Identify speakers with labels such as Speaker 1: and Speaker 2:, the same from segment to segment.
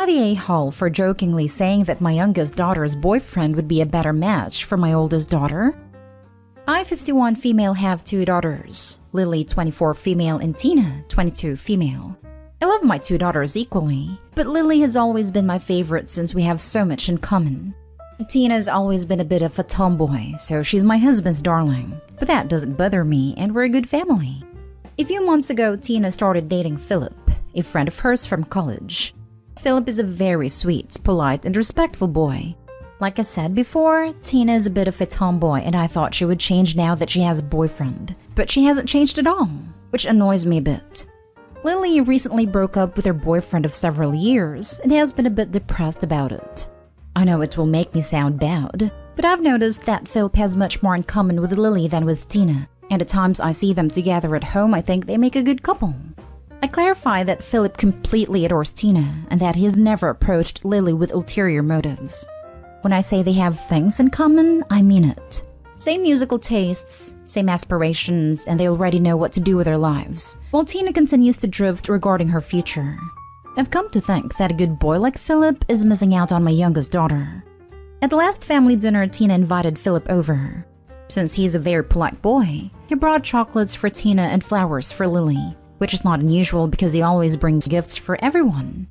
Speaker 1: I the a-hole for jokingly saying that my youngest daughter's boyfriend would be a better match for my oldest daughter? I, 51 female, have 2 daughters, Lily, 24 female, and Tina, 22 female. I love my 2 daughters equally, but Lily has always been my favorite since we have so much in common. Tina's always been a bit of a tomboy, so she's my husband's darling, but that doesn't bother me and we're a good family. A few months ago, Tina started dating Philip, a friend of hers from college. Philip is a very sweet, polite, and respectful boy. Like I said before, Tina is a bit of a tomboy and I thought she would change now that she has a boyfriend, but she hasn't changed at all, which annoys me a bit. Lily recently broke up with her boyfriend of several years and has been a bit depressed about it. I know it will make me sound bad, but I've noticed that Philip has much more in common with Lily than with Tina, and at times I see them together at home, I think they make a good couple. I clarify that Philip completely adores Tina and that he has never approached Lily with ulterior motives. When I say they have things in common, I mean it. Same musical tastes, same aspirations, and they already know what to do with their lives, while Tina continues to drift regarding her future. I've come to think that a good boy like Philip is missing out on my youngest daughter. At the last family dinner, Tina invited Philip over. Since he's a very polite boy, he brought chocolates for Tina and flowers for Lily, which is not unusual because he always brings gifts for everyone.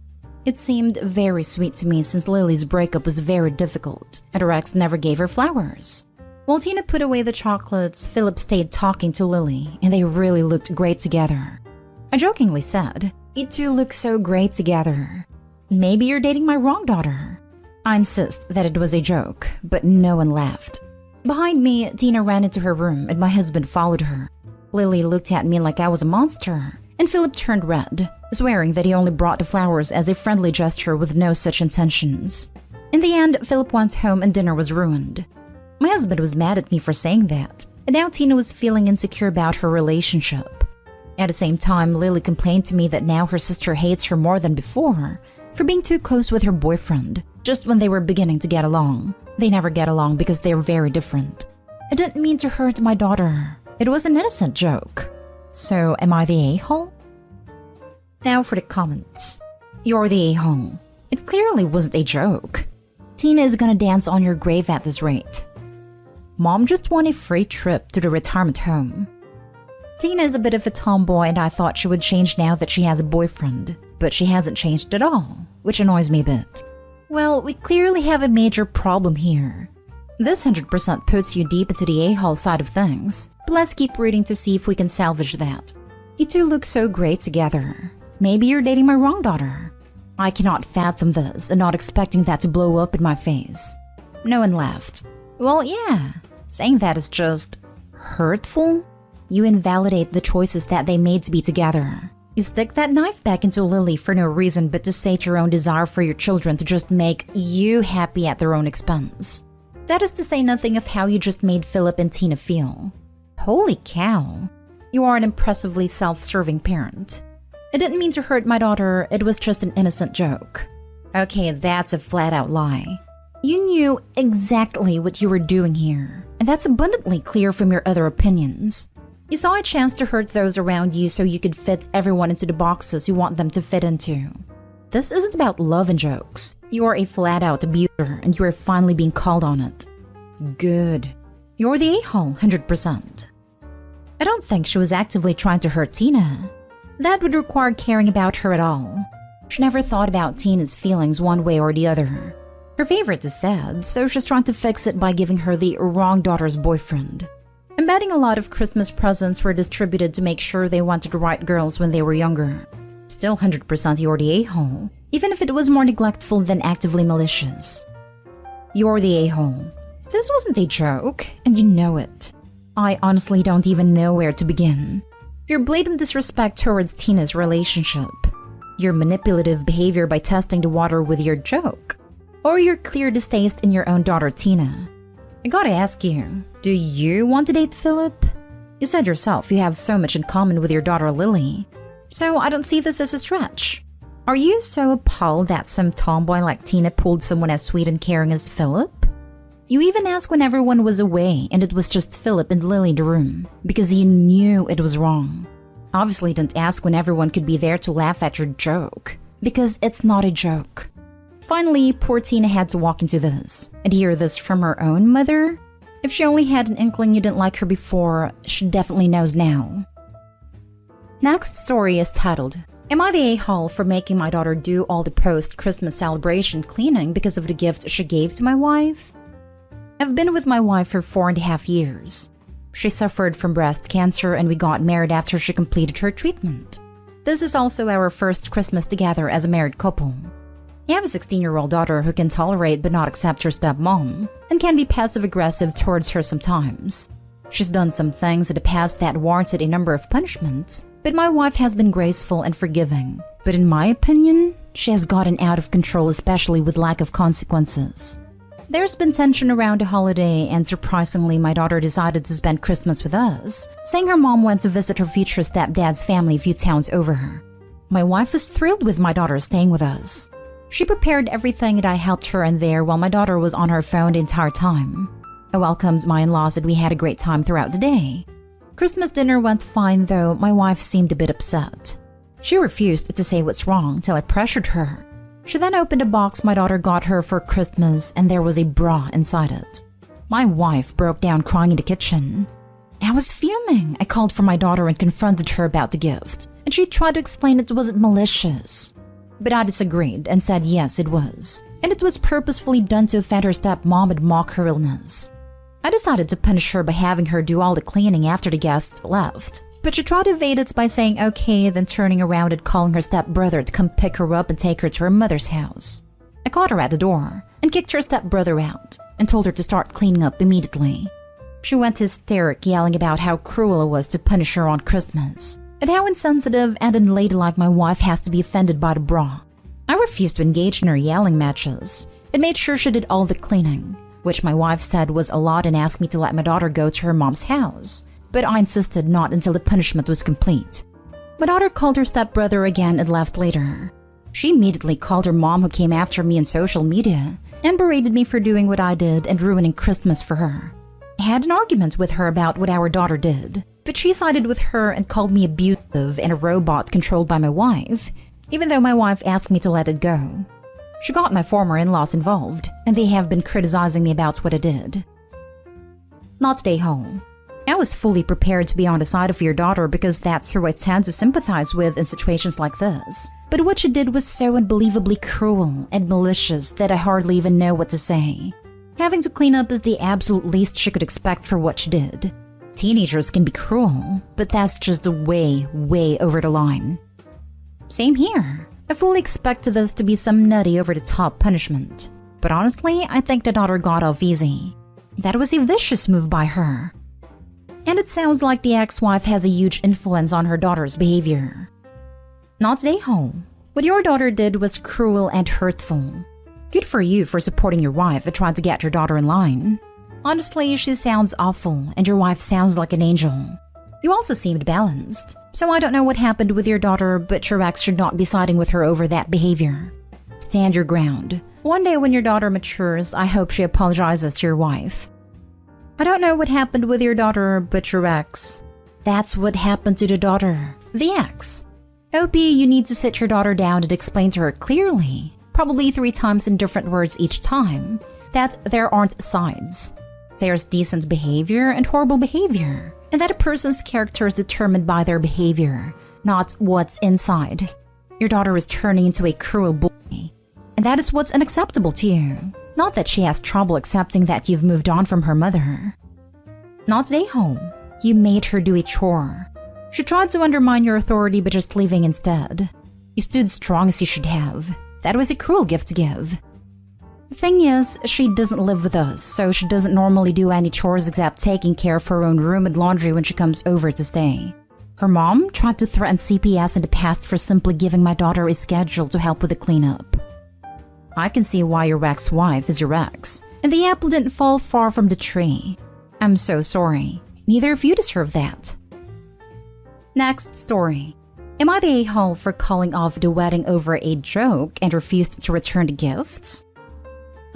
Speaker 1: It seemed very sweet to me since Lily's breakup was very difficult, and her ex never gave her flowers. While Tina put away the chocolates, Philip stayed talking to Lily, and they really looked great together. I jokingly said, "You two look so great together. Maybe you're dating my wrong daughter." I insist that it was a joke, but no one laughed. Behind me, Tina ran into her room and my husband followed her. Lily looked at me like I was a monster, and Philip turned red, swearing that he only brought the flowers as a friendly gesture with no such intentions. In the end, Philip went home and dinner was ruined. My husband was mad at me for saying that, and now Tina was feeling insecure about her relationship. At the same time, Lily complained to me that now her sister hates her more than before for being too close with her boyfriend, just when they were beginning to get along. They never get along because they're very different. I didn't mean to hurt my daughter. It was an innocent joke. So, am I the a-hole? Now for the comments. You're the a-hole. It clearly wasn't a joke. Tina is gonna dance on your grave at this rate. Mom just won a free trip to the retirement home. Tina is a bit of a tomboy and I thought she would change now that she has a boyfriend, but she hasn't changed at all, which annoys me a bit. Well, we clearly have a major problem here. This 100% puts you deep into the a-hole side of things, but let's keep reading to see if we can salvage that. You two look so great together. Maybe you're dating my wrong daughter. I cannot fathom this and not expecting that to blow up in my face. No one laughed. Well, yeah, saying that is just hurtful. You invalidate the choices that they made to be together. You stick that knife back into Lily for no reason but to sate your own desire for your children to just make you happy at their own expense. That is to say nothing of how you just made Philip and Tina feel. Holy cow. You are an impressively self-serving parent. I didn't mean to hurt my daughter, it was just an innocent joke. Okay, that's a flat-out lie. You knew exactly what you were doing here, and that's abundantly clear from your other opinions. You saw a chance to hurt those around you so you could fit everyone into the boxes you want them to fit into. This isn't about love and jokes. You are a flat-out abuser, and you are finally being called on it. Good. You're the a-hole, 100%. I don't think she was actively trying to hurt Tina. That would require caring about her at all. She never thought about Tina's feelings one way or the other. Her favorite is sad, so she's trying to fix it by giving her the wrong daughter's boyfriend. I'm betting a lot of Christmas presents were distributed to make sure they went to the right girls when they were younger. Still 100% you're the a-hole, even if it was more neglectful than actively malicious. You're the a-hole. This wasn't a joke, and you know it. I honestly don't even know where to begin. Your blatant disrespect towards Tina's relationship. Your manipulative behavior by testing the water with your joke. Or your clear distaste in your own daughter Tina. I gotta ask you, do you want to date Philip? You said yourself you have so much in common with your daughter Lily. So I don't see this as a stretch. Are you so appalled that some tomboy like Tina pulled someone as sweet and caring as Philip? You even asked when everyone was away and it was just Philip and Lily in the room, because you knew it was wrong. Obviously didn't ask when everyone could be there to laugh at your joke, because it's not a joke. Finally, poor Tina had to walk into this and hear this from her own mother. If she only had an inkling you didn't like her before, she definitely knows now. Next story is titled, Am I the a-hole for making my daughter do all the post-Christmas celebration cleaning because of the gift she gave to my wife? I've been with my wife for 4.5 years. She suffered from breast cancer and we got married after she completed her treatment. This is also our first Christmas together as a married couple. I have a 16-year-old daughter who can tolerate but not accept her stepmom and can be passive-aggressive towards her sometimes. She's done some things in the past that warranted a number of punishments, but my wife has been graceful and forgiving. But in my opinion, she has gotten out of control, especially with lack of consequences. There's been tension around the holiday, and surprisingly, my daughter decided to spend Christmas with us, saying her mom went to visit her future stepdad's family a few towns over. My wife was thrilled with my daughter staying with us. She prepared everything and I helped her in there while my daughter was on her phone the entire time. I welcomed my in-laws and we had a great time throughout the day. Christmas dinner went fine, though my wife seemed a bit upset. She refused to say what's wrong till I pressured her. She then opened a box my daughter got her for Christmas and there was a bra inside it. My wife broke down crying in the kitchen. I was fuming. I called for my daughter and confronted her about the gift, and she tried to explain it wasn't malicious. But I disagreed and said yes, it was, and it was purposefully done to offend her stepmom and mock her illness. I decided to punish her by having her do all the cleaning after the guests left, but she tried to evade it by saying okay, then turning around and calling her stepbrother to come pick her up and take her to her mother's house. I caught her at the door and kicked her stepbrother out and told her to start cleaning up immediately. She went hysteric, yelling about how cruel it was to punish her on Christmas, and how insensitive and unladylike my wife has to be offended by the bra. I refused to engage in her yelling matches and made sure she did all the cleaning, which my wife said was a lot and asked me to let my daughter go to her mom's house, but I insisted not until the punishment was complete. My daughter called her stepbrother again and left later. She immediately called her mom, who came after me on social media and berated me for doing what I did and ruining Christmas for her. I had an argument with her about what our daughter did, but she sided with her and called me abusive and a robot controlled by my wife, even though my wife asked me to let it go. She got my former in-laws involved, and they have been criticizing me about what I did. Not stay home. I was fully prepared to be on the side of your daughter because that's who I tend to sympathize with in situations like this. But what she did was so unbelievably cruel and malicious that I hardly even know what to say. Having to clean up is the absolute least she could expect for what she did. Teenagers can be cruel, but that's just way over the line. Same here. I fully expected this to be some nutty over-the-top punishment. But honestly, I think the daughter got off easy. That was a vicious move by her. And it sounds like the ex-wife has a huge influence on her daughter's behavior. Not stay home. What your daughter did was cruel and hurtful. Good for you for supporting your wife and trying to get your daughter in line. Honestly, she sounds awful, and your wife sounds like an angel. You also seemed balanced, so I don't know what happened with your daughter, but your ex should not be siding with her over that behavior. Stand your ground. One day when your daughter matures, I hope she apologizes to your wife. I don't know what happened with your daughter, but your ex. That's what happened to the daughter. The ex. OP, you need to sit your daughter down and explain to her clearly, probably 3 times in different words each time, that there aren't sides. There's decent behavior and horrible behavior, and that a person's character is determined by their behavior, not what's inside. Your daughter is turning into a cruel boy, and that is what's unacceptable to you. Not that she has trouble accepting that you've moved on from her mother. Not stay home. You made her do a chore. She tried to undermine your authority by just leaving instead. You stood strong as you should have. That was a cruel gift to give. The thing is, she doesn't live with us, so she doesn't normally do any chores except taking care of her own room and laundry when she comes over to stay. Her mom tried to threaten CPS in the past for simply giving my daughter a schedule to help with the cleanup. I can see why your ex-wife is your ex, and the apple didn't fall far from the tree. I'm so sorry. Neither of you deserve that. Next story. Am I the a-hole for calling off the wedding over a joke and refused to return the gifts?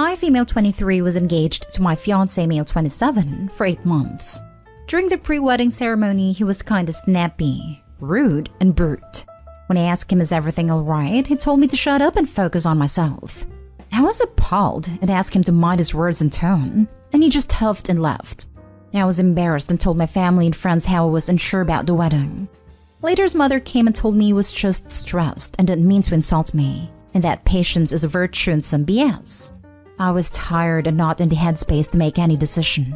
Speaker 1: I, female 23, was engaged to my fiancé, male 27, for 8 months. During the pre-wedding ceremony, he was kinda snappy, rude, and brute. When I asked him is everything alright, he told me to shut up and focus on myself. I was appalled and asked him to mind his words and tone, and he just huffed and left. I was embarrassed and told my family and friends how I was unsure about the wedding. Later, his mother came and told me he was just stressed and didn't mean to insult me, and that patience is a virtue and some BS. I was tired and not in the headspace to make any decision.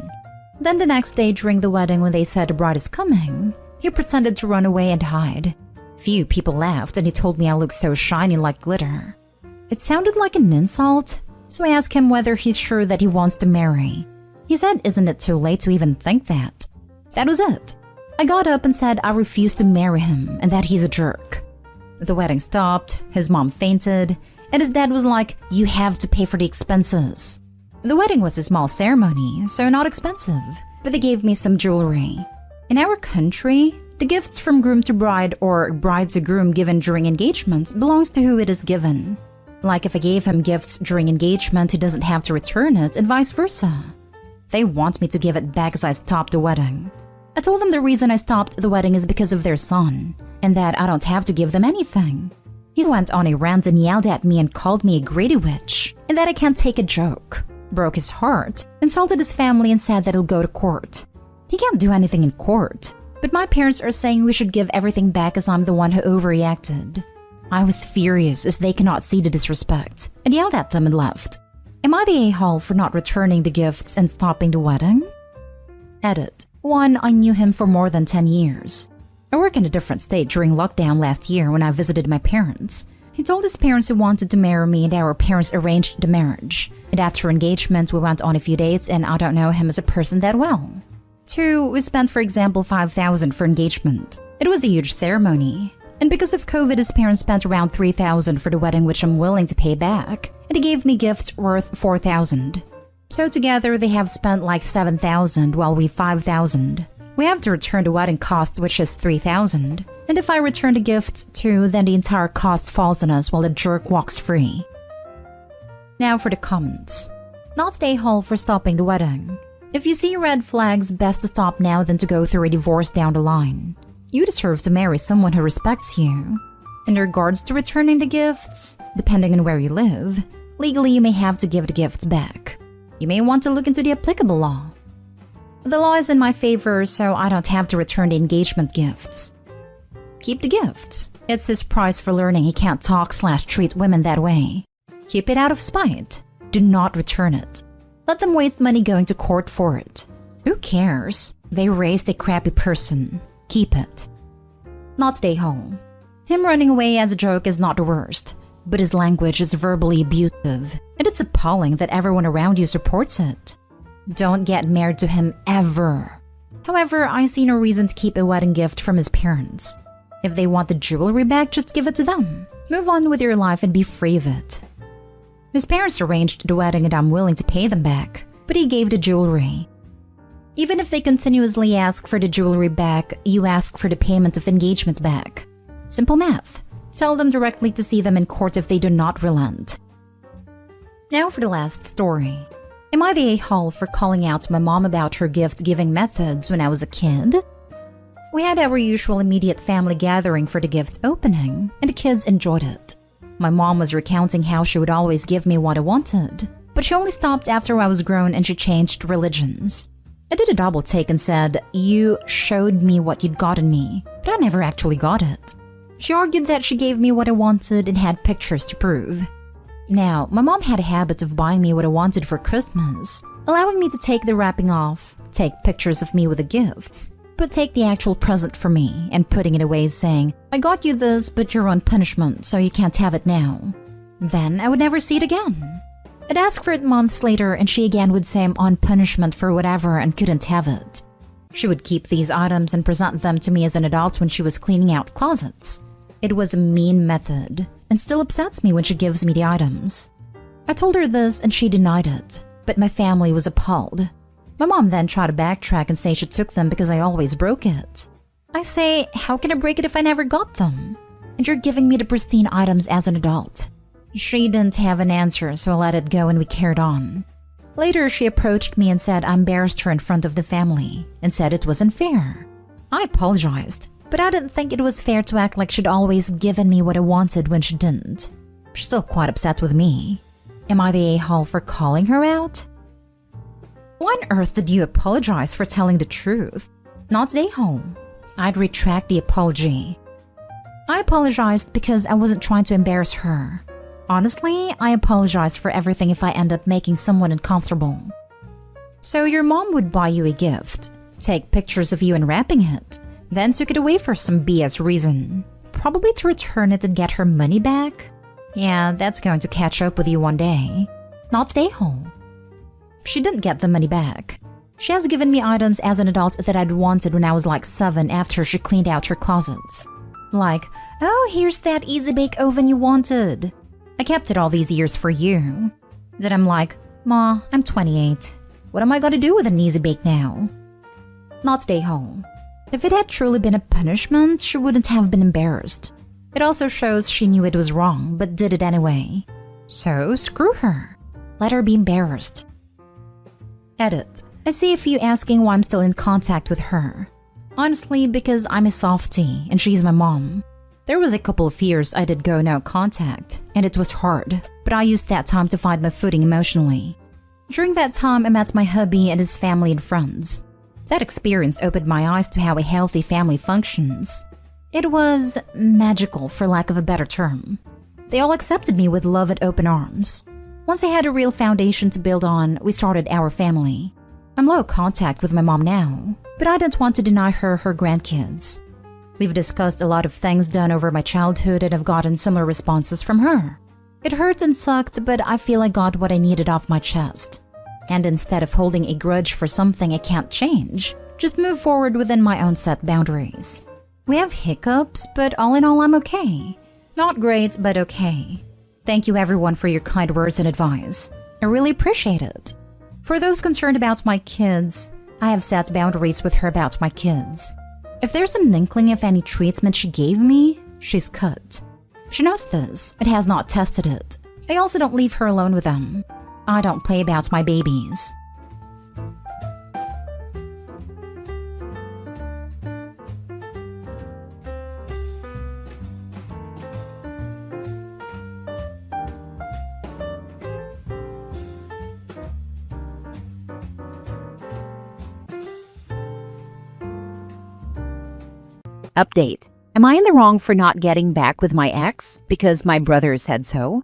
Speaker 1: Then the next day during the wedding, when they said the bride is coming, he pretended to run away and hide. Few people laughed and he told me I looked so shiny like glitter. It sounded like an insult, so I asked him whether he's sure that he wants to marry. He said, "Isn't it too late to even think that?" That was it. I got up and said I refused to marry him and that he's a jerk. The wedding stopped, his mom fainted, and his dad was like, "You have to pay for the expenses." The wedding was a small ceremony, so not expensive, but they gave me some jewelry. In our country, the gifts from groom to bride or bride to groom given during engagement belongs to who it is given. Like if I gave him gifts during engagement, he doesn't have to return it and vice versa. They want me to give it back as I stopped the wedding. I told them the reason I stopped the wedding is because of their son, and that I don't have to give them anything. He went on a rant and yelled at me and called me a greedy witch, and that I can't take a joke. Broke his heart, insulted his family and said that he'll go to court. He can't do anything in court, but my parents are saying we should give everything back as I'm the one who overreacted. I was furious as they cannot see the disrespect, and yelled at them and left. Am I the a-hole for not returning the gifts and stopping the wedding? Edit. 1. I knew him for more than 10 years. I work in a different state during lockdown last year when I visited my parents. He told his parents he wanted to marry me and our parents arranged the marriage. And after engagement, we went on a few dates and I don't know him as a person that well. 2. We spent, for example, $5,000 for engagement. It was a huge ceremony. And because of COVID, his parents spent around $3,000 for the wedding, which I'm willing to pay back. And he gave me gifts worth $4,000. So together they have spent like $7,000 while we $5,000. We have to return the wedding cost, which is $3,000. And if I return the gift too, then the entire cost falls on us while the jerk walks free. Now for the comments. Not the a-hole for stopping the wedding. If you see red flags, best to stop now than to go through a divorce down the line. You deserve to marry someone who respects you. In regards to returning the gifts, depending on where you live, legally you may have to give the gifts back. You may want to look into the applicable law. The law is in my favor, so I don't have to return the engagement gifts. Keep the gifts. It's his price for learning he can't talk/treat women that way. Keep it out of spite. Do not return it. Let them waste money going to court for it. Who cares? They raised a crappy person. Keep it. Not the a-hole. Him running away as a joke is not the worst, but his language is verbally abusive, and it's appalling that everyone around you supports it. Don't get married to him ever. However, I see no reason to keep a wedding gift from his parents. If they want the jewelry back, just give it to them. Move on with your life and be free of it. His parents arranged the wedding and I'm willing to pay them back, but he gave the jewelry. Even if they continuously ask for the jewelry back, you ask for the payment of engagements back. Simple math. Tell them directly to see them in court if they do not relent. Now for the last story. Am I the a-hole for calling out my mom about her gift-giving methods when I was a kid? We had our usual immediate family gathering for the gift opening, and the kids enjoyed it. My mom was recounting how she would always give me what I wanted, but she only stopped after I was grown and she changed religions. I did a double take and said, "You showed me what you'd gotten me, but I never actually got it." She argued that she gave me what I wanted and had pictures to prove. Now, my mom had a habit of buying me what I wanted for Christmas, allowing me to take the wrapping off, take pictures of me with the gifts, but take the actual present for me and putting it away saying, "I got you this, but you're on punishment, so you can't have it now." Then I would never see it again. I'd ask for it months later and she again would say I'm on punishment for whatever and couldn't have it. She would keep these items and present them to me as an adult when she was cleaning out closets. It was a mean method, and still upsets me when she gives me the items. I told her this and she denied it, but my family was appalled. My mom then tried to backtrack and say she took them because I always broke it. I say, how can I break it if I never got them? And you're giving me the pristine items as an adult. She didn't have an answer, so I let it go and we carried on. Later, she approached me and said I embarrassed her in front of the family and said it wasn't fair. I apologized, but I didn't think it was fair to act like she'd always given me what I wanted when she didn't. She's still quite upset with me. Am I the a-hole for calling her out? Why on earth did you apologize for telling the truth? Not the a-hole. I'd retract the apology. I apologized because I wasn't trying to embarrass her. Honestly, I apologize for everything if I end up making someone uncomfortable. So your mom would buy you a gift, take pictures of you unwrapping it, then took it away for some BS reason. Probably to return it and get her money back? Yeah, that's going to catch up with you one day. Not the a-hole. She didn't get the money back. She has given me items as an adult that I'd wanted when I was like 7 after she cleaned out her closets. Like, oh, here's that easy bake oven you wanted. I kept it all these years for you. Then I'm like, Ma, I'm 28. What am I gonna do with an easy bake now? Not the a-hole. If it had truly been a punishment, she wouldn't have been embarrassed. It also shows she knew it was wrong, but did it anyway. So, screw her. Let her be embarrassed. Edit. I see a few asking why I'm still in contact with her. Honestly, because I'm a softie and she's my mom. There was a couple of years I did go no contact, and it was hard, but I used that time to find my footing emotionally. During that time, I met my hubby and his family and friends. That experience opened my eyes to how a healthy family functions. It was magical, for lack of a better term. They all accepted me with love and open arms. Once I had a real foundation to build on, we started our family. I'm low contact with my mom now, but I don't want to deny her grandkids. We've discussed a lot of things done over my childhood and have gotten similar responses from her. It hurt and sucked, but I feel I got what I needed off my chest. And instead of holding a grudge for something I can't change, just move forward within my own set boundaries. We have hiccups, but all in all, I'm okay. Not great, but okay. Thank you everyone for your kind words and advice. I really appreciate it. For those concerned about my kids, I have set boundaries with her about my kids. If there's an inkling of any treatment she gave me, she's cut. She knows this, but has not tested it. I also don't leave her alone with them. I don't play about my babies.
Speaker 2: Update. Am I in the wrong for not getting back with my ex because my brother said so?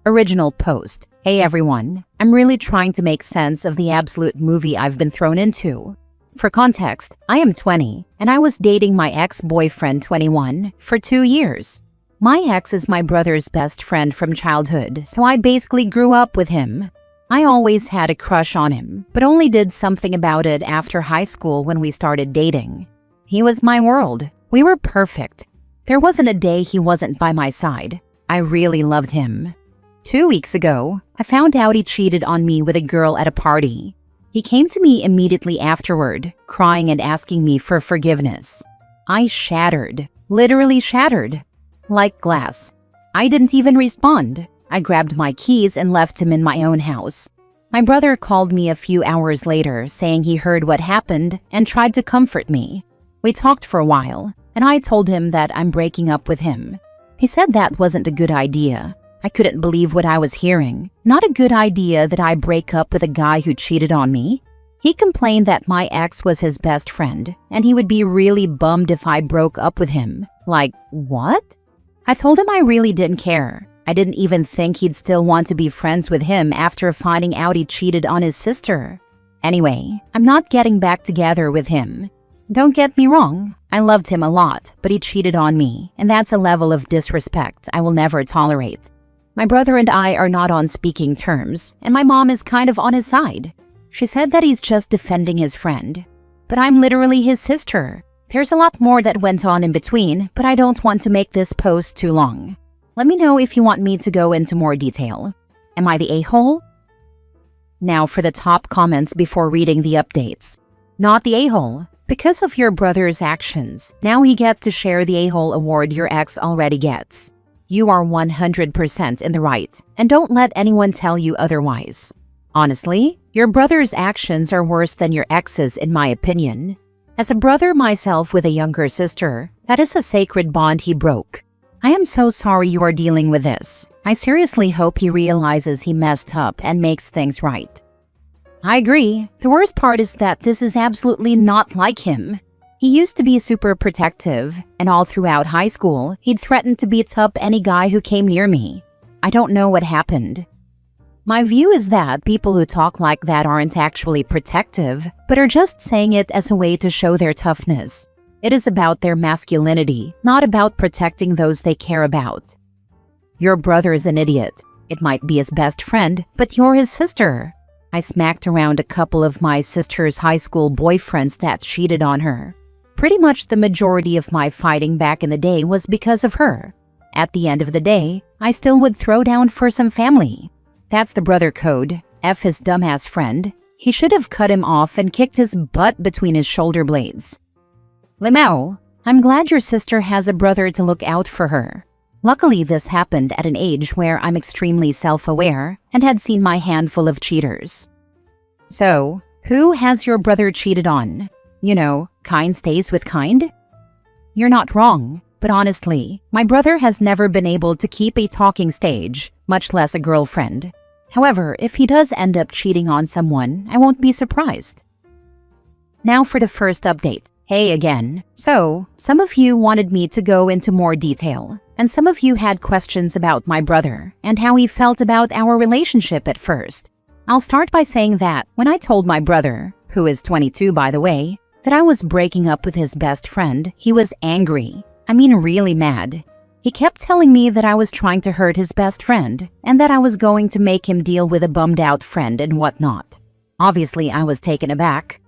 Speaker 2: Original post. Hey everyone, I'm really trying to make sense of the absolute movie I've been thrown into. For context, I am 20 and I was dating my ex-boyfriend 21 for 2 years. My ex is my brother's best friend from childhood, so I basically grew up with him. I always had a crush on him, but only did something about it after high school when we started dating. He was my world. We were perfect. There wasn't a day he wasn't by my side. I really loved him. 2 weeks ago, I found out he cheated on me with a girl at a party. He came to me immediately afterward, crying and asking me for forgiveness. I shattered, literally shattered, like glass. I didn't even respond. I grabbed my keys and left him in my own house. My brother called me a few hours later, saying he heard what happened and tried to comfort me. We talked for a while, and I told him that I'm breaking up with him. He said that wasn't a good idea. I couldn't believe what I was hearing. Not a good idea that I break up with a guy who cheated on me. He complained that my ex was his best friend, and he would be really bummed if I broke up with him. Like, what? I told him I really didn't care. I didn't even think he'd still want to be friends with him after finding out he cheated on his sister. Anyway, I'm not getting back together with him. Don't get me wrong, I loved him a lot, but he cheated on me, and that's a level of disrespect I will never tolerate. My brother and I are not on speaking terms, and my mom is kind of on his side. She said that he's just defending his friend. But I'm literally his sister. There's a lot more that went on in between, but I don't want to make this post too long. Let me know if you want me to go into more detail. Am I the a-hole? Now for the top comments before reading the updates. Not the a-hole. Because of your brother's actions, now he gets to share the a-hole award your ex already gets. You are 100% in the right, and don't let anyone tell you otherwise. Honestly, your brother's actions are worse than your ex's in my opinion. As a brother myself with a younger sister, that is a sacred bond he broke. I am so sorry you are dealing with this. I seriously hope he realizes he messed up and makes things right. I agree. The worst part is that this is absolutely not like him. He used to be super protective, and all throughout high school, he'd threaten to beat up any guy who came near me. I don't know what happened. My view is that people who talk like that aren't actually protective, but are just saying it as a way to show their toughness. It is about their masculinity, not about protecting those they care about. Your brother is an idiot. It might be his best friend, but you're his sister. I smacked around a couple of my sister's high school boyfriends that cheated on her. Pretty much the majority of my fighting back in the day was because of her. At the end of the day, I still would throw down for some family. That's the brother code. F his dumbass friend. He should have cut him off and kicked his butt between his shoulder blades. Limao, I'm glad your sister has a brother to look out for her. Luckily, this happened at an age where I'm extremely self-aware and had seen my handful of cheaters. So, who has your brother cheated on? You know, kind stays with kind? You're not wrong, but honestly, my brother has never been able to keep a talking stage, much less a girlfriend. However, if he does end up cheating on someone, I won't be surprised. Now for the first update. Hey again. So, some of you wanted me to go into more detail, and some of you had questions about my brother and how he felt about our relationship at first. I'll start by saying that when I told my brother, who is 22 by the way, that I was breaking up with his best friend, he was angry. I mean really mad. He kept telling me that I was trying to hurt his best friend and that I was going to make him deal with a bummed out friend and whatnot. Obviously, I was taken aback.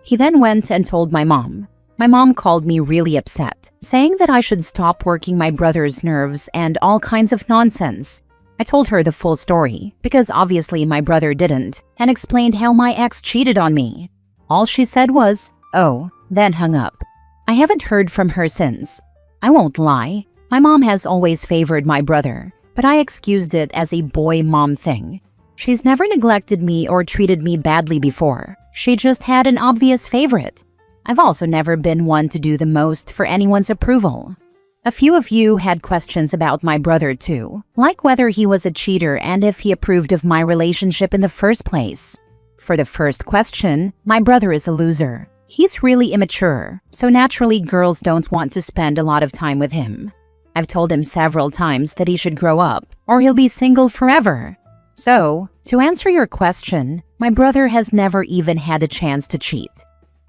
Speaker 2: He then went and told my mom. My mom called me really upset, saying that I should stop working my brother's nerves and all kinds of nonsense. I told her the full story, because obviously my brother didn't, and explained how my ex cheated on me. All she said was, "Oh," then hung up. I haven't heard from her since. I won't lie, my mom has always favored my brother, but I excused it as a boy-mom thing. She's never neglected me or treated me badly before. She just had an obvious favorite. I've also never been one to do the most for anyone's approval. A few of you had questions about my brother too, like whether he was a cheater and if he approved of my relationship in the first place. For the first question, my brother is a loser. He's really immature, so naturally girls don't want to spend a lot of time with him. I've told him several times that he should grow up, or he'll be single forever. So, to answer your question, my brother has never even had a chance to cheat.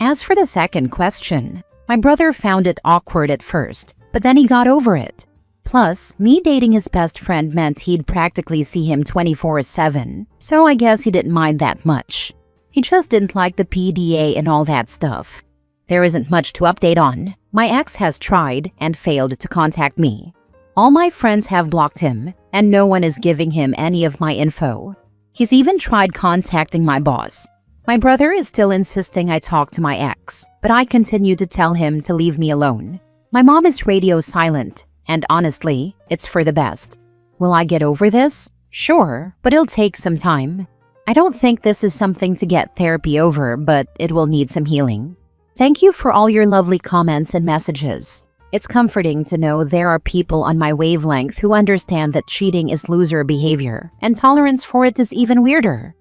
Speaker 2: As for the second question, my brother found it awkward at first, but then he got over it. Plus, me dating his best friend meant he'd practically see him 24/7, so I guess he didn't mind that much. He just didn't like the PDA and all that stuff. There isn't much to update on. My ex has tried and failed to contact me. All my friends have blocked him, and no one is giving him any of my info. He's even tried contacting my boss. My brother is still insisting I talk to my ex, but I continue to tell him to leave me alone. My mom is radio silent, and honestly, it's for the best. Will I get over this? Sure, but it'll take some time. I don't think this is something to get therapy over, but it will need some healing. Thank you for all your lovely comments and messages. It's comforting to know there are people on my wavelength who understand that cheating is loser behavior, and tolerance for it is even weirder.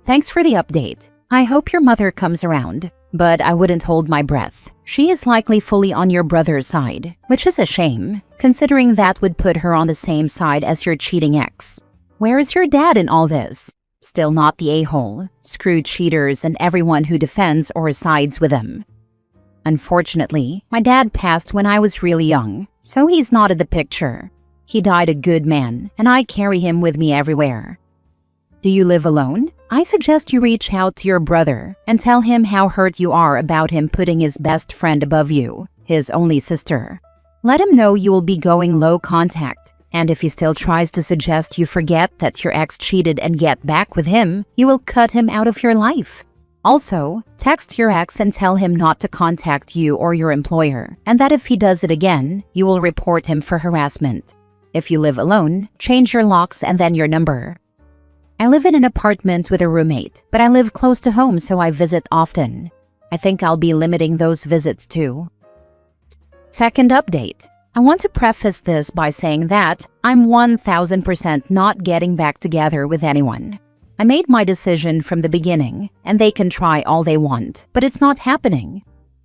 Speaker 2: Thanks for the update. I hope your mother comes around, but I wouldn't hold my breath. She is likely fully on your brother's side, which is a shame, considering that would put her on the same side as your cheating ex. Where is your dad in all this? Still not the a-hole. Screw cheaters and everyone who defends or sides with them. Unfortunately, my dad passed when I was really young, so he's not in the picture. He died a good man, and I carry him with me everywhere. Do you live alone? I suggest you reach out to your brother and tell him how hurt you are about him putting his best friend above you, his only sister. Let him know you will be going low contact, and if he still tries to suggest you forget that your ex cheated and get back with him, you will cut him out of your life. Also, text your ex and tell him not to contact you or your employer, and that if he does it again, you will report him for harassment. If you live alone, change your locks and then your number. I live in an apartment with a roommate, but I live close to home so I visit often. I think I'll be limiting those visits too. Second update. I want to preface this by saying that I'm 1000% not getting back together with anyone. I made my decision from the beginning, and they can try all they want, but it's not happening.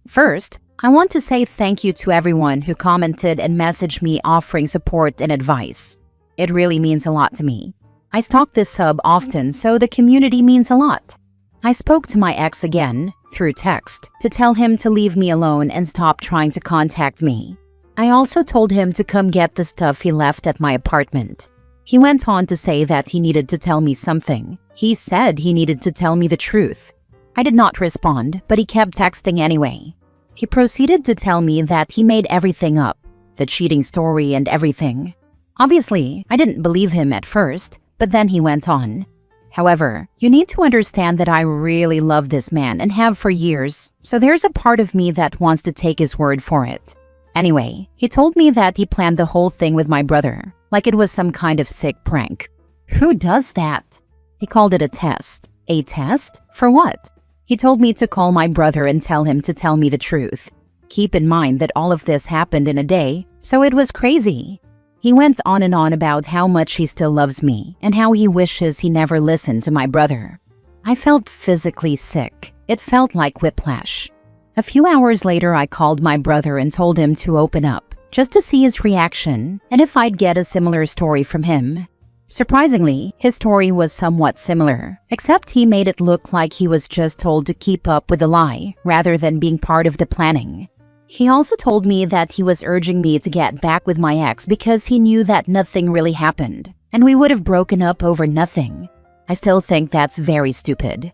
Speaker 2: First, I want to say thank you to everyone who commented and messaged me offering support and advice. It really means a lot to me. I stalk this sub often, so the community means a lot. I spoke to my ex again, through text, to tell him to leave me alone and stop trying to contact me. I also told him to come get the stuff he left at my apartment. He went on to say that he needed to tell me something. He said he needed to tell me the truth. I did not respond, but he kept texting anyway. He proceeded to tell me that he made everything up, the cheating story and everything. Obviously, I didn't believe him at first, but then he went on. However, you need to understand that I really love this man and have for years, so there's a part of me that wants to take his word for it. Anyway, he told me that he planned the whole thing with my brother, like it was some kind of sick prank. Who does that? He called it a test. A test? For what? He told me to call my brother and tell him to tell me the truth. Keep in mind that all of this happened in a day, so it was crazy. He went on and on about how much he still loves me and how he wishes he never listened to my brother. I felt physically sick. It felt like whiplash. A few hours later, I called my brother and told him to open up, just to see his reaction and if I'd get a similar story from him. Surprisingly, his story was somewhat similar, except he made it look like he was just told to keep up with the lie rather than being part of the planning. He also told me that he was urging me to get back with my ex because he knew that nothing really happened, and we would have broken up over nothing. I still think that's very stupid.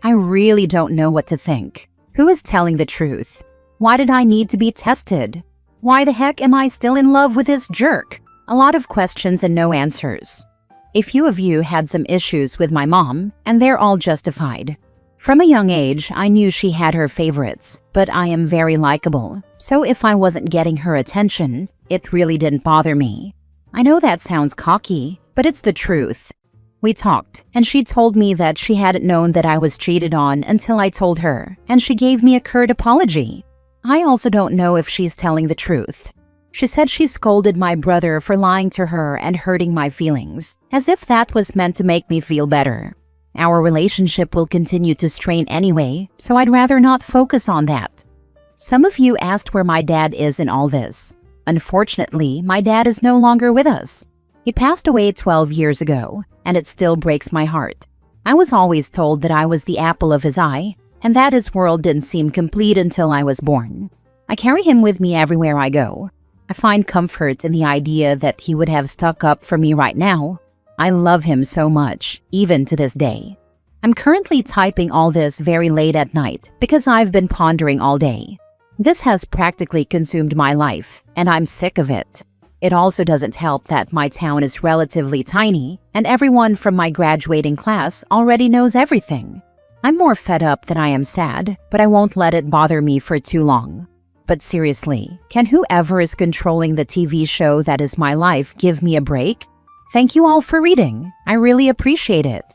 Speaker 2: I really don't know what to think. Who is telling the truth? Why did I need to be tested? Why the heck am I still in love with this jerk? A lot of questions and no answers. A few of you had some issues with my mom, and they're all justified. From a young age, I knew she had her favorites, but I am very likable, so if I wasn't getting her attention, it really didn't bother me. I know that sounds cocky, but it's the truth. We talked, and she told me that she hadn't known that I was cheated on until I told her, and she gave me a curt apology. I also don't know if she's telling the truth. She said she scolded my brother for lying to her and hurting my feelings, as if that was meant to make me feel better. Our relationship will continue to strain anyway, so I'd rather not focus on that. Some of you asked where my dad is in all this. Unfortunately, my dad is no longer with us. He passed away 12 years ago, and it still breaks my heart. I was always told that I was the apple of his eye, and that his world didn't seem complete until I was born. I carry him with me everywhere I go. I find comfort in the idea that he would have stuck up for me right now. I love him so much, even to this day. I'm currently typing all this very late at night because I've been pondering all day. This has practically consumed my life, and I'm sick of it. It also doesn't help that my town is relatively tiny, and everyone from my graduating class already knows everything. I'm more fed up than I am sad, but I won't let it bother me for too long. But seriously, can whoever is controlling the TV show that is my life give me a break? Thank you all for reading. I really appreciate it.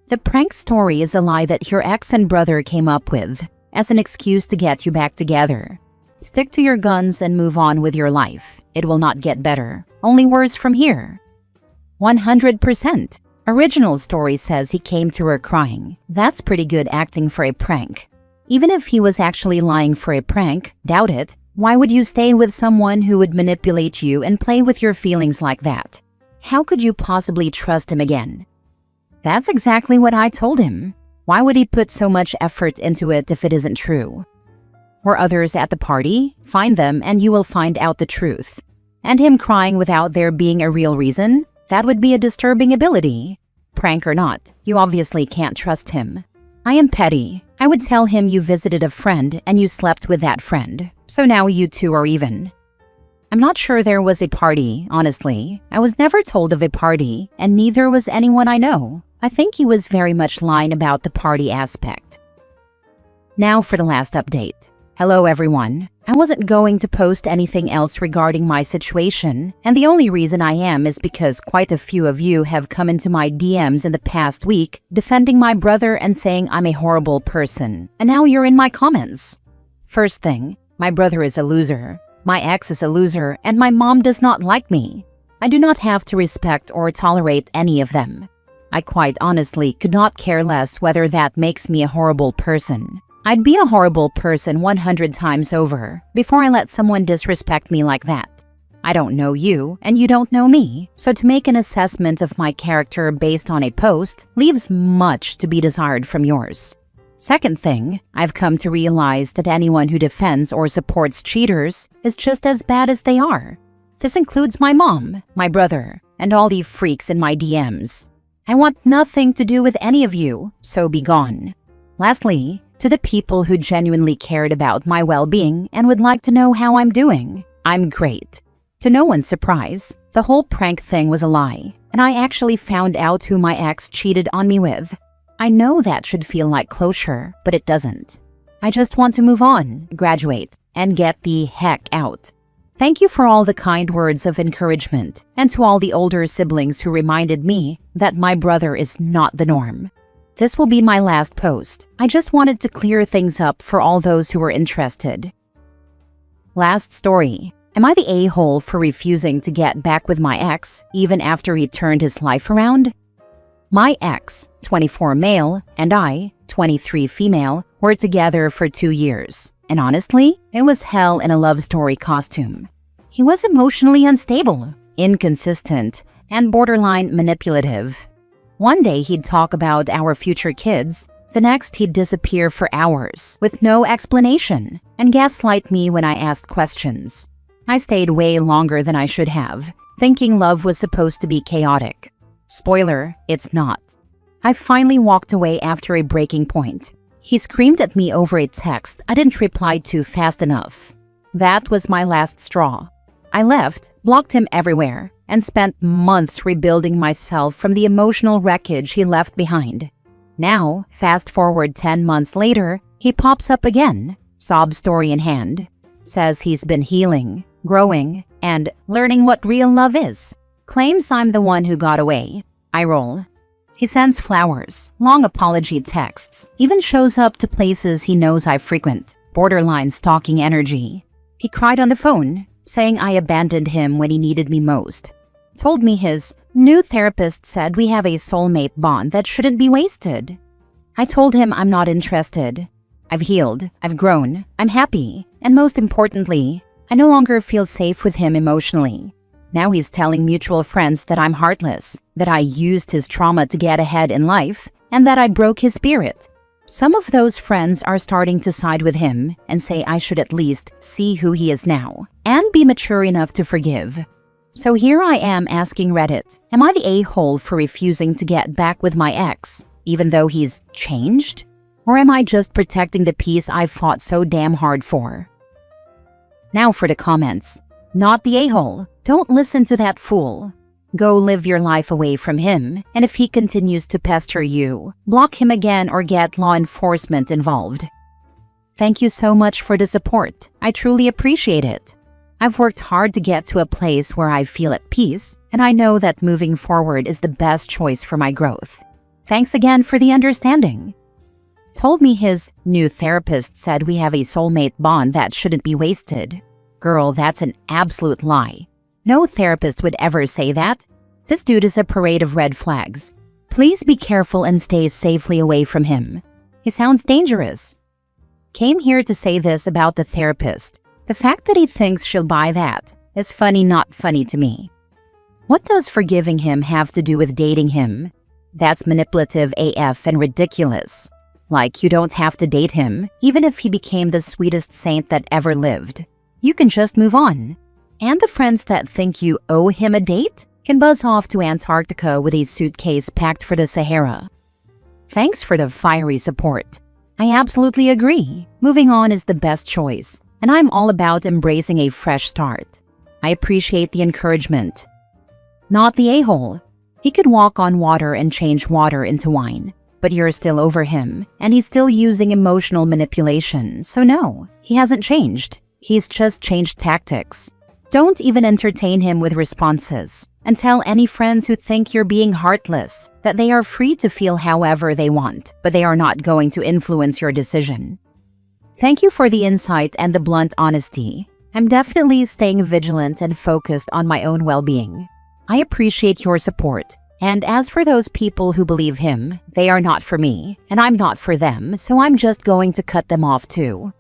Speaker 2: The prank story is a lie that your ex and brother came up with as an excuse to get you back together. Stick to your guns and move on with your life. It will not get better, only worse from here. 100%. Original story says he came to her crying. That's pretty good acting for a prank. Even if he was actually lying for a prank, doubt it, why would you stay with someone who would manipulate you and play with your feelings like that? How could you possibly trust him again? That's exactly what I told him. Why would he put so much effort into it if it isn't true? Were others at the party? Find them and you will find out the truth. And him crying without there being a real reason? That would be a disturbing ability. Prank or not, you obviously can't trust him. I am petty. I would tell him you visited a friend and you slept with that friend, so now you two are even. I'm not sure there was a party, honestly. I was never told of a party, and neither was anyone I know. I think he was very much lying about the party aspect. Now for the last update. Hello everyone. I wasn't going to post anything else regarding my situation, and the only reason I am is because quite a few of you have come into my DMs in the past week defending my brother and saying I'm a horrible person, and now you're in my comments. First thing, my brother is a loser. My ex is a loser and my mom does not like me. I do not have to respect or tolerate any of them. I quite honestly could not care less whether that makes me a horrible person. I'd be a horrible person 100 times over before I let someone disrespect me like that. I don't know you, and you don't know me, so to make an assessment of my character based on a post leaves much to be desired from yours. Second thing, I've come to realize that anyone who defends or supports cheaters is just as bad as they are. This includes my mom, my brother, and all the freaks in my DMs. I want nothing to do with any of you, so be gone. Lastly, to the people who genuinely cared about my well-being and would like to know how I'm doing, I'm great. To no one's surprise, the whole prank thing was a lie, and I actually found out who my ex cheated on me with. I know that should feel like closure, but it doesn't. I just want to move on, graduate, and get the heck out. Thank you for all the kind words of encouragement, and to all the older siblings who reminded me that my brother is not the norm. This will be my last post. I just wanted to clear things up for all those who were interested. Last story. Am I the a-hole for refusing to get back with my ex even after he turned his life around? My ex, 24 male, and I, 23 female, were together for 2 years. And honestly, it was hell in a love story costume. He was emotionally unstable, inconsistent, and borderline manipulative. One day he'd talk about our future kids, the next he'd disappear for hours with no explanation and gaslight me when I asked questions. I stayed way longer than I should have, thinking love was supposed to be chaotic. Spoiler, it's not. I finally walked away after a breaking point. He screamed at me over a text I didn't reply to fast enough. That was my last straw. I left, blocked him everywhere, and spent months rebuilding myself from the emotional wreckage he left behind. Now, fast forward 10 months later, he pops up again, sob story in hand. Says he's been healing, growing, and learning what real love is. Claims I'm the one who got away. I roll. He sends flowers, long apology texts, even shows up to places he knows I frequent. Borderline stalking energy. He cried on the phone, saying I abandoned him when he needed me most. Told me his new therapist said we have a soulmate bond that shouldn't be wasted. I told him I'm not interested. I've healed, I've grown, I'm happy, and most importantly, I no longer feel safe with him emotionally. Now he's telling mutual friends that I'm heartless, that I used his trauma to get ahead in life, and that I broke his spirit. Some of those friends are starting to side with him and say I should at least see who he is now and be mature enough to forgive. So here I am asking Reddit, am I the a-hole for refusing to get back with my ex, even though he's changed? Or am I just protecting the peace I've fought so damn hard for? Now for the comments. Not the a-hole. Don't listen to that fool. Go live your life away from him, and if he continues to pester you, block him again or get law enforcement involved. Thank you so much for the support. I truly appreciate it. I've worked hard to get to a place where I feel at peace, and I know that moving forward is the best choice for my growth. Thanks again for the understanding. Told me his new therapist said we have a soulmate bond that shouldn't be wasted. Girl, that's an absolute lie. No therapist would ever say that. This dude is a parade of red flags. Please be careful and stay safely away from him. He sounds dangerous. Came here to say this about the therapist. The fact that he thinks she'll buy that is funny not funny to me. What does forgiving him have to do with dating him? That's manipulative AF and ridiculous. Like, you don't have to date him, even if he became the sweetest saint that ever lived. You can just move on. And the friends that think you owe him a date can buzz off to Antarctica with a suitcase packed for the Sahara. Thanks for the fiery support. I absolutely agree. Moving on is the best choice, and I'm all about embracing a fresh start. I appreciate the encouragement. Not the a-hole. He could walk on water and change water into wine, but you're still over him, and he's still using emotional manipulation, so no, he hasn't changed. He's just changed tactics. Don't even entertain him with responses, and tell any friends who think you're being heartless that they are free to feel however they want, but they are not going to influence your decision. Thank you for the insight and the blunt honesty. I'm definitely staying vigilant and focused on my own well-being. I appreciate your support. And as for those people who believe him, they are not for me, and I'm not for them, so I'm just going to cut them off too.